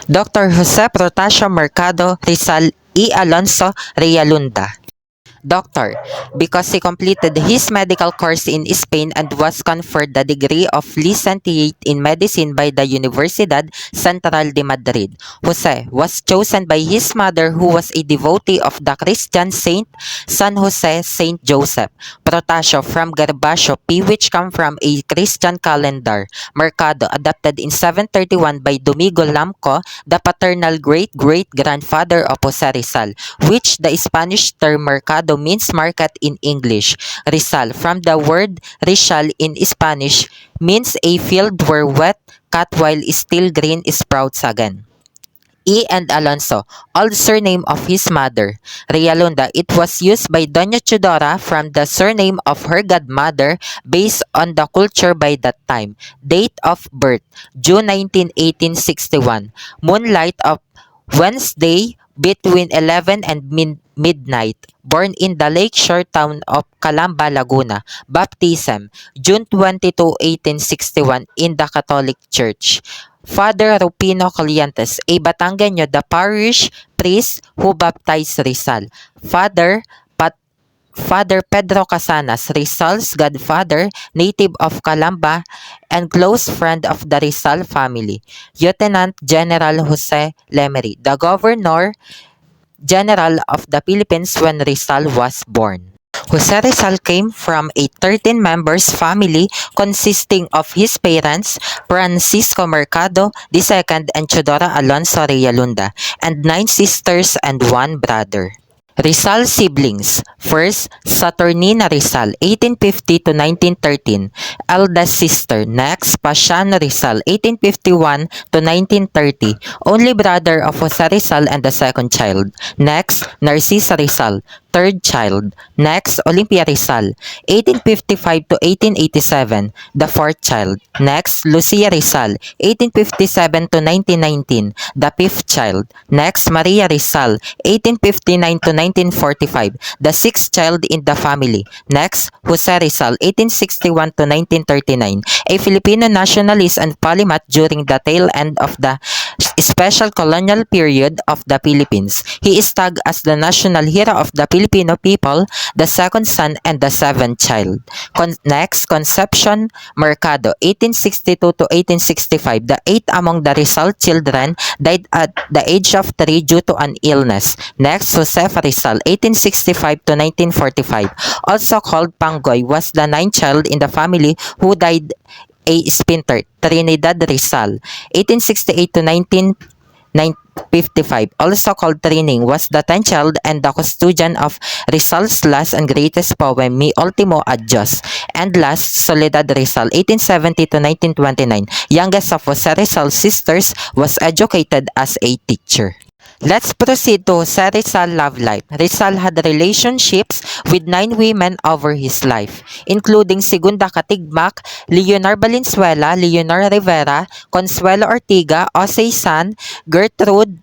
Dr. Jose Protasio Mercado Rizal E. Alonso Realunda. Doctor, because he completed his medical course in Spain and was conferred the degree of licentiate in medicine by the Universidad Central de Madrid. Jose was chosen by his mother, who was a devotee of the Christian saint San Jose Saint Joseph. Protasio from Gervasio P, which come from a Christian calendar. Mercado, adopted in 731 by Domingo Lamco, the paternal great-great-grandfather of Jose Rizal, which the Spanish term mercado means market in English. Rizal, from the word rizal in Spanish, means a field where wet cut while still green sprouts again. E. and Alonso, old surname of his mother, Realunda. It was used by Doña Chudora from the surname of her godmother based on the culture by that time. Date of birth, June 19, 1861. Moonlight of Wednesday between 11 and midnight. Born in the lakeshore town of Calamba, Laguna. Baptism, June 22, 1861 in the Catholic Church. Father Rupino Colliantes, a Batangueño, the parish priest who baptized Rizal. Father Pedro Casanas, Rizal's godfather, native of Calamba, and close friend of the Rizal family. Lieutenant General Jose Lemery, the Governor General of the Philippines when Rizal was born. Jose Rizal came from a 13 members family consisting of his parents, Francisco Mercado II and Chodora Alonso Realunda, and 9 sisters and 1 brother. Rizal siblings. First, Saturnina Rizal, 1850 to 1913, eldest sister. Next, Pasiano Rizal, 1851 to 1930, only brother of Jose Rizal and the second child. Next, Narcisa Rizal, third child. Next, Olympia Rizal, 1855 to 1887, the fourth child. Next, Lucia Rizal, 1857 to 1919, the fifth child. Next, Maria Rizal, 1859 to 1945, the sixth child in the family. Next, Jose Rizal, 1861 to 1939, a Filipino nationalist and polymath during the tail end of the special colonial period of the Philippines. He is tagged as the national hero of the Filipino people, the second son and the seventh child. Next, Concepcion Mercado, 1862 to 1865, the eighth among the Rizal children, died at the age of 3 due to an illness. Next, Joseph Rizal, 1865 to 1945, also called Pangoy, was the ninth child in the family who died a spinster. Trinidad Rizal, 1868 to 1955, also called Trining, was the 10th child and the custodian of Rizal's last and greatest poem, Mi Ultimo Adios. And last, Soledad Rizal, 1870 to 1929, youngest of Jose Rizal's sisters, was educated as a teacher. Let's proceed to Jose Rizal love life. Rizal had relationships with 9 women over his life, including Segunda Catigmac, Leonor Valenzuela, Leonor Rivera, Consuelo Ortiga, Osei San, Gertrude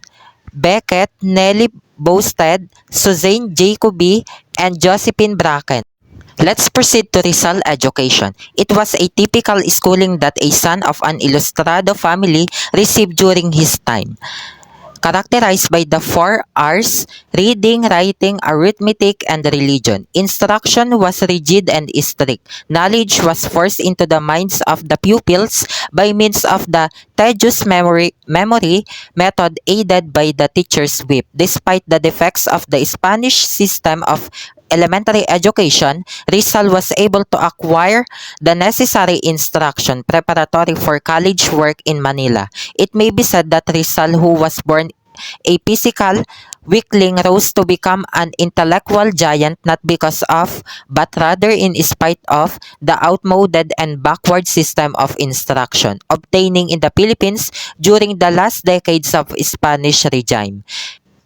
Beckett, Nelly Bosted, Suzanne Jacobi, and Josephine Bracken. Let's proceed to Rizal education. It was a typical schooling that a son of an ilustrado family received during his time, characterized by the 4 R's: reading, writing, arithmetic, and religion. Instruction was rigid and strict. Knowledge was forced into the minds of the pupils by means of the tedious memory method aided by the teacher's whip. Despite the defects of the Spanish system of elementary education, Rizal was able to acquire the necessary instruction preparatory for college work in Manila. It may be said that Rizal, who was born a physical weakling, rose to become an intellectual giant not because of, but rather in spite of, the outmoded and backward system of instruction obtaining in the Philippines during the last decades of Spanish regime.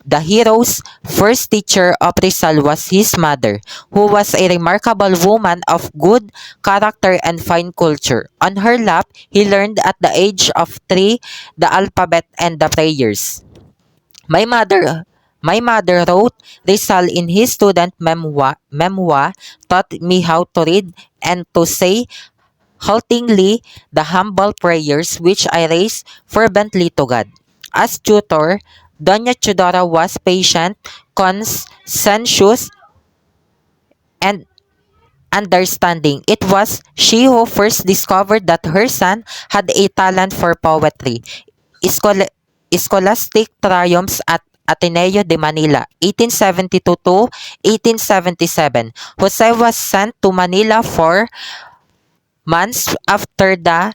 The hero's first teacher of Rizal was his mother, who was a remarkable woman of good character and fine culture. On her lap, he learned at the age of 3 the alphabet and the prayers. My mother wrote Rizal in his student memoir, taught me how to read and to say haltingly the humble prayers which I raise fervently to God. As tutor, Doña Chudora was patient, conscientious, and understanding. It was she who first discovered that her son had a talent for poetry. Schol- Scholastic triumphs at Ateneo de Manila, 1872 to 1877. Jose was sent to Manila for months after the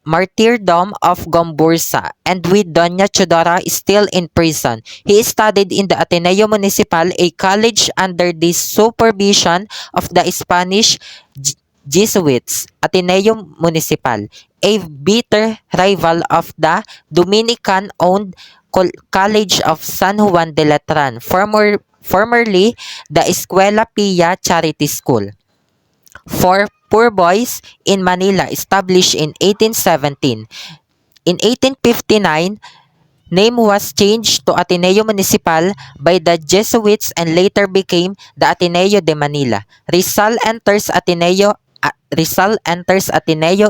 martyrdom of Gomburza, and with Doña Chodora still in prison. He studied in the Ateneo Municipal, a college under the supervision of the Spanish Jesuits. Ateneo Municipal, a bitter rival of the Dominican-owned College of San Juan de Letran, formerly the Escuela Pia Charity School for poor boys in Manila, established in 1817. In 1859, name was changed to Ateneo Municipal by the Jesuits and later became the Ateneo de Manila. Rizal enters Ateneo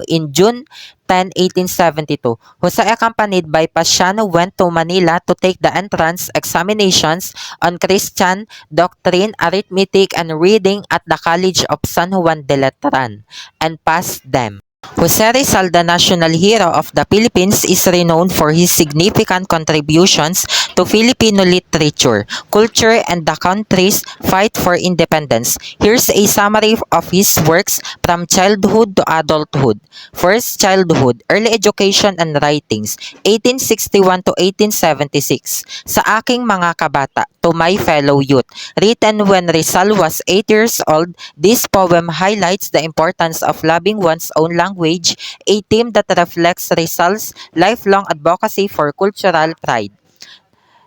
in June 10, 1872. Jose, accompanied by Pasiano, went to Manila to take the entrance examinations on Christian doctrine, arithmetic, and reading at the College of San Juan de Letran, and passed them. Jose Rizal, the national hero of the Philippines, is renowned for his significant contributions to Filipino literature, culture, and the country's fight for independence. Here's a summary of his works from childhood to adulthood. First, childhood, early education and writings, 1861 to 1876. Sa aking mga kabata, to my fellow youth, written when Rizal was 8 years old, this poem highlights the importance of loving one's own language, a theme that reflects Rizal's lifelong advocacy for cultural pride.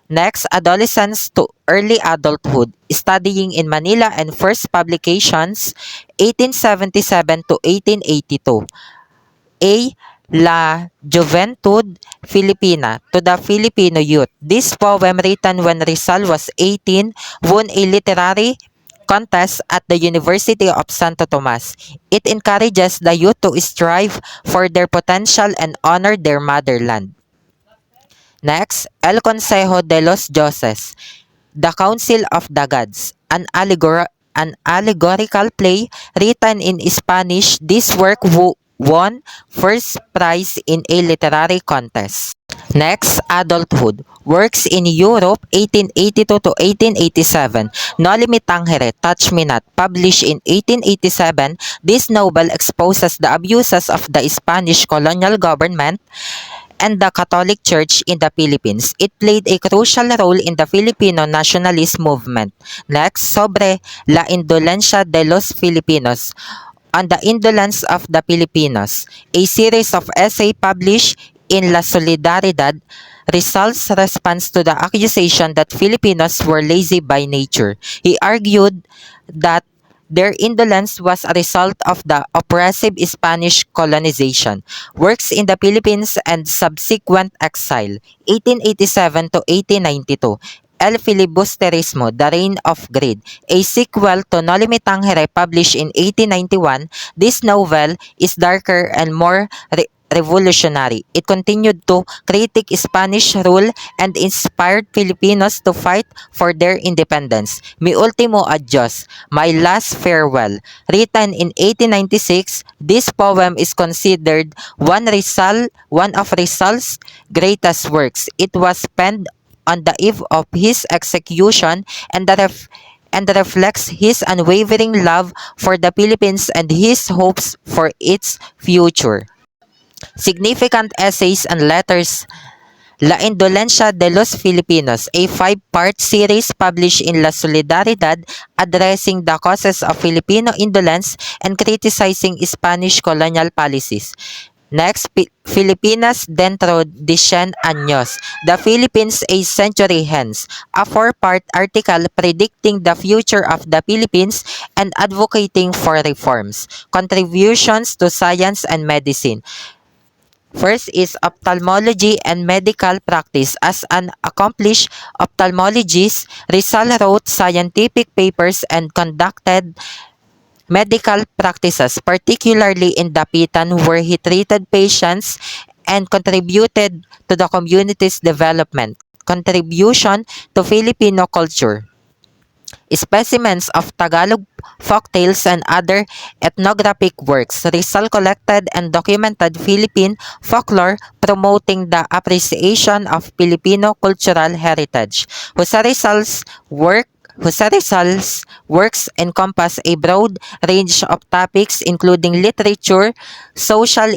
Next, adolescence to early adulthood, studying in Manila and first publications, 1877 to 1882. A. La Juventud Filipina, to the Filipino youth. This poem, written when Rizal was 18, won a literary contest at the University of Santo Tomas. It encourages the youth to strive for their potential and honor their motherland. Next, El Consejo de los Dioses, The Council of the Gods, an allegorical play written in Spanish. This work won first prize in a literary contest. Next, adulthood. Works in Europe, 1882 to 1887. Noli Me Tangere, Touch Me Not, published in 1887. This novel exposes the abuses of the Spanish colonial government and the Catholic Church in the Philippines. It played a crucial role in the Filipino nationalist movement. Next, Sobre la Indolencia de los Filipinos, on the indolence of the Filipinos, a series of essays published in La Solidaridad. Rizal's response to the accusation that Filipinos were lazy by nature. He argued that their indolence was a result of the oppressive Spanish colonization, works in the Philippines and subsequent exile, 1887 to 1892. El Filibusterismo, The Reign of Greed, a sequel to Noli Me Tangere, published in 1891. This novel is darker and more revolutionary. It continued to critique Spanish rule and inspired Filipinos to fight for their independence. Mi Ultimo Adios, My Last Farewell, written in 1896, this poem is considered one of Rizal's greatest works. It was penned on the eve of his execution and reflects his unwavering love for the Philippines and his hopes for its future. Significant essays and letters. La Indolencia de los Filipinos, a 5-part series published in La Solidaridad, addressing the causes of Filipino indolence and criticizing Spanish colonial policies. Next, Filipinas dentro de 100 años, The Philippines a Century Hence, a 4-part article predicting the future of the Philippines and advocating for reforms. Contributions to science and medicine. First is ophthalmology and medical practice. As an accomplished ophthalmologist, Rizal wrote scientific papers and conducted medical practices, particularly in Dapitan, where he treated patients and contributed to the community's development. Contribution to Filipino culture. Specimens of Tagalog folktales and other ethnographic works. Rizal collected and documented Philippine folklore promoting the appreciation of Filipino cultural heritage. Jose Rizal's works encompass a broad range of topics including literature, social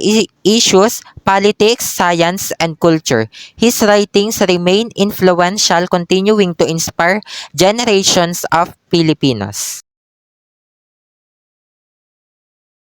issues, politics, science, and culture. His writings remain influential, continuing to inspire generations of Filipinos.